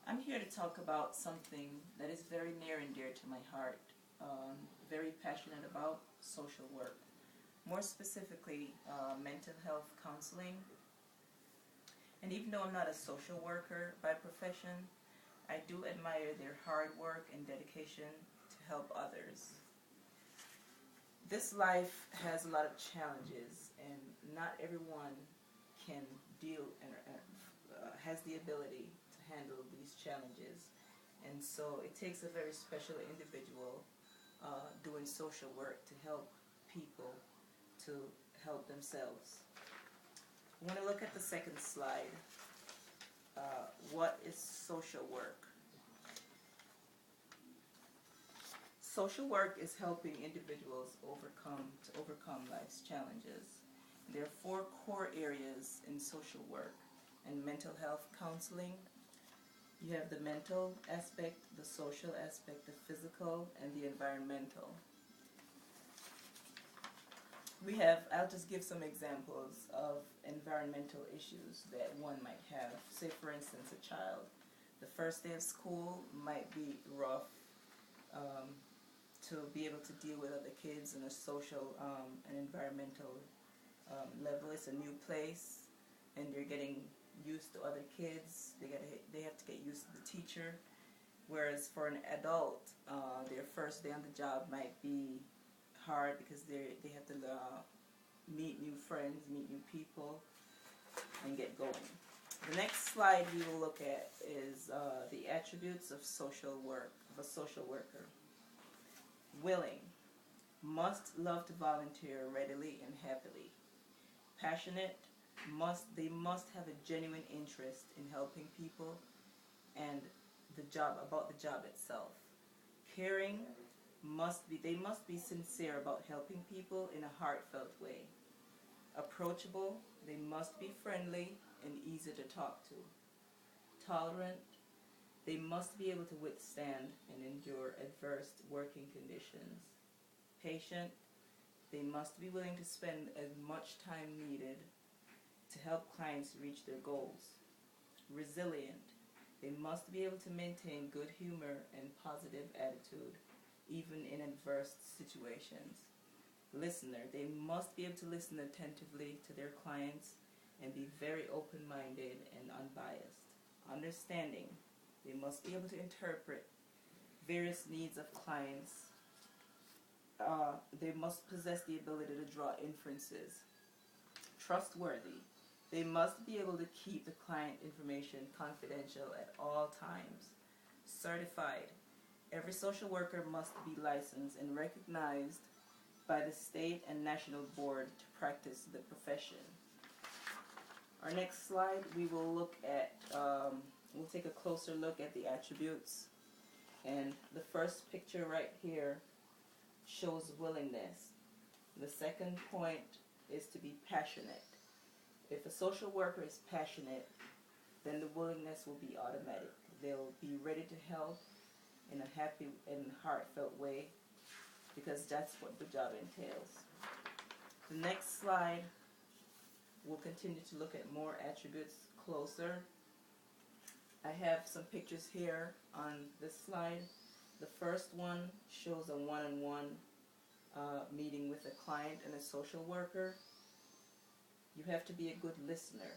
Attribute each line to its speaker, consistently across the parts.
Speaker 1: I'm here to talk about something that is very near and dear to my heart, very passionate about social work. More specifically, mental health counseling. And even though I'm not a social worker by profession, I do admire their hard work and dedication to help others. This life has a lot of challenges, and not everyone can deal and has the ability to handle these challenges. And so it takes a very special individual doing social work to help people to help themselves. I want to look at the second slide. What is social work? Social work is helping individuals overcome life's challenges. There are four core areas in social work and mental health counseling. You have the mental aspect, the social aspect, the physical, and the environmental. I'll just give some examples of environmental issues that one might have. Say, for instance, a child. The first day of school might be rough to be able to deal with other kids in a social and environmental level. It's a new place, and they're getting used to other kids. They have to get used to the teacher. Whereas for an adult, their first day on the job might be hard because they have to meet new friends, meet new people, and get going. The next slide we will look at is the attributes of social work, of a social worker. Willing, must love to volunteer readily and happily. Passionate, they must have a genuine interest in helping people and about the job itself. Caring, they must be sincere about helping people in a heartfelt way. Approachable, they must be friendly and easy to talk to. Tolerant, they must be able to withstand and endure adverse working conditions. Patient, they must be willing to spend as much time needed to help clients reach their goals. Resilient, they must be able to maintain good humor and positive attitude even in adverse situations. Listener, they must be able to listen attentively to their clients and be very open-minded and unbiased. Understanding, they must be able to interpret various needs of clients. They must possess the ability to draw inferences. Trustworthy, they must be able to keep the client information confidential at all times. Certified, every social worker must be licensed and recognized by the state and national board to practice the profession. Our next slide, we will look at, we'll take a closer look at the attributes. And the first picture right here shows willingness. The second point is to be passionate. If a social worker is passionate, then the willingness will be automatic. They'll be ready to help in a happy and heartfelt way because that's what the job entails. The next slide, we'll continue to look at more attributes closer. I have some pictures here on this slide. The first one shows a one-on-one meeting with a client and a social worker. You have to be a good listener,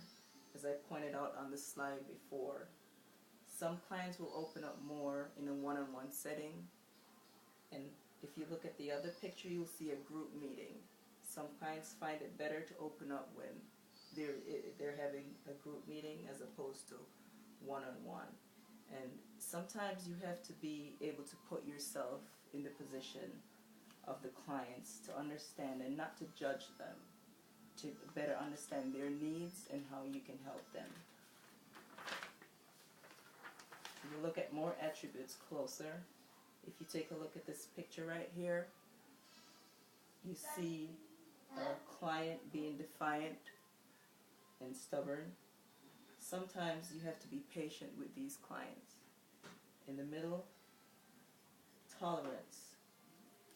Speaker 1: as I pointed out on the slide before. Some clients will open up more in a one-on-one setting, and if you look at the other picture, you'll see a group meeting. Some clients find it better to open up when they're having a group meeting as opposed to one-on-one. And sometimes you have to be able to put yourself in the position of the clients to understand and not to judge them, to better understand their needs and how you can help them. You look at more attributes closer. If you take a look at this picture right here, you see a client being defiant and stubborn. Sometimes you have to be patient with these clients. In the middle, tolerance.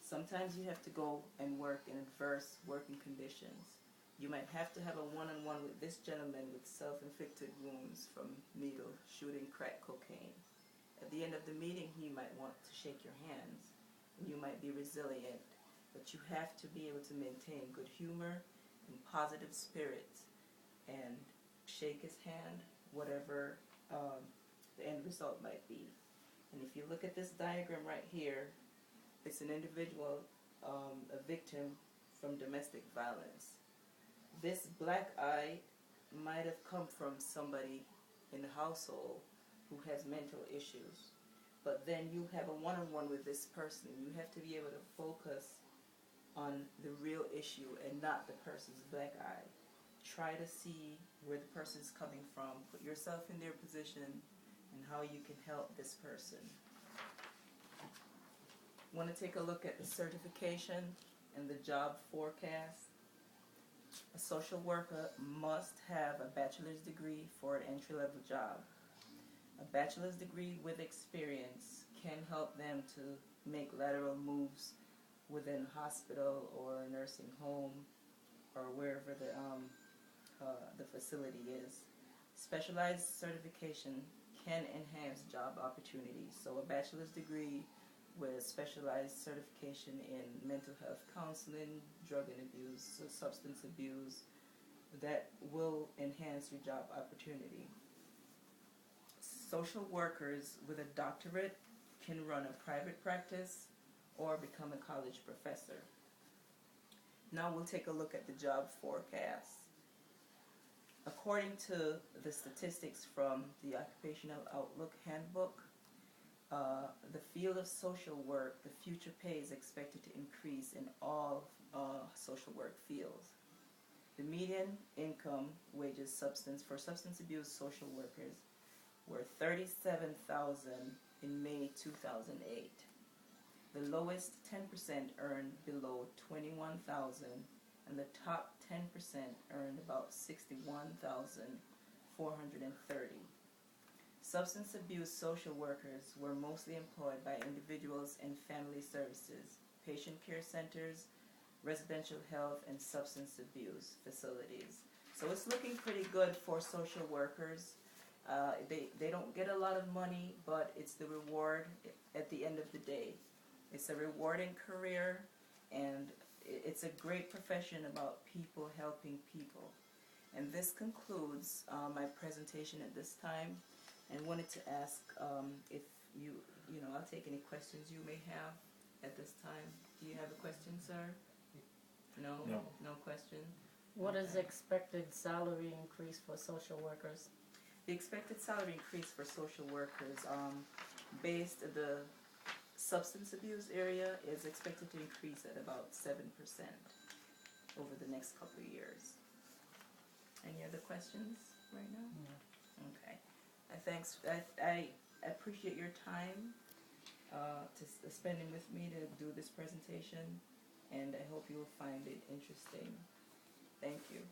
Speaker 1: Sometimes you have to go and work in adverse working conditions. You might have to have a one-on-one with this gentleman with self-inflicted wounds from needle shooting crack cocaine. At the end of the meeting, he might want to shake your hands, and you might be resilient, but you have to be able to maintain good humor and positive spirits and shake his hand, whatever the end result might be. And if you look at this diagram right here, it's an individual, a victim from domestic violence. This black eye might have come from somebody in the household who has mental issues. But then you have a one-on-one with this person. You have to be able to focus on the real issue and not the person's black eye. Try to see where the person is coming from. Put yourself in their position and how you can help this person. Want to take a look at the certification and the job forecast. A social worker must have a bachelor's degree for an entry-level job. A bachelor's degree with experience can help them to make lateral moves within a hospital or a nursing home or wherever the facility is. Specialized certification can enhance job opportunities. So a bachelor's degree with specialized certification in mental health counseling, drug and abuse, substance abuse, that will enhance your job opportunity. Social workers with a doctorate can run a private practice or become a college professor. Now we'll take a look at the job forecast. According to the statistics from the Occupational Outlook Handbook, the field of social work, the future pay is expected to increase in all social work fields. The median income wages for substance abuse social workers were $37,000 in May 2008. The lowest 10% earned below $21,000, and the top 10% earned about $61,430. Substance abuse social workers were mostly employed by individuals in family services, patient care centers, residential health, and substance abuse facilities. So it's looking pretty good for social workers. They don't get a lot of money, but it's the reward at the end of the day. It's a rewarding career, and it's a great profession about people helping people. And this concludes my presentation at this time, and wanted to ask if I'll take any questions you may have at this time. Do you have a question, sir? No?
Speaker 2: No.
Speaker 1: No question?
Speaker 3: What is
Speaker 1: Okay.
Speaker 3: expected salary increase for social workers?
Speaker 1: The expected salary increase for social workers, based the substance abuse area, is expected to increase at about 7% over the next couple of years. Any other questions right now?
Speaker 3: No.
Speaker 1: Okay. I appreciate your time spending with me to do this presentation, and I hope you will find it interesting. Thank you.